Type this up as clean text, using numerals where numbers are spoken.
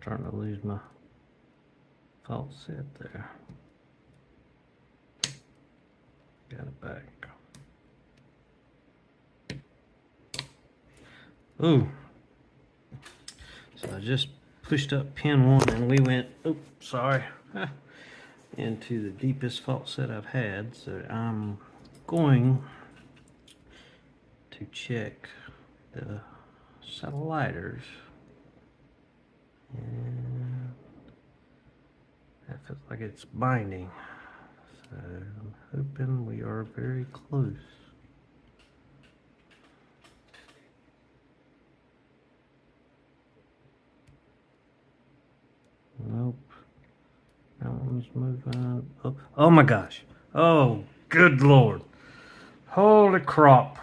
starting to lose my fault set there. Got it back. Ooh. So I just pushed up pin 1 and we went, oops, sorry, into the deepest fault set I've had. So I'm going to check the lighters. And that feels like it's binding. So I'm hoping we are very close. Nope. That one's moving. Oh, oh my gosh. Oh, good Lord. Holy crap.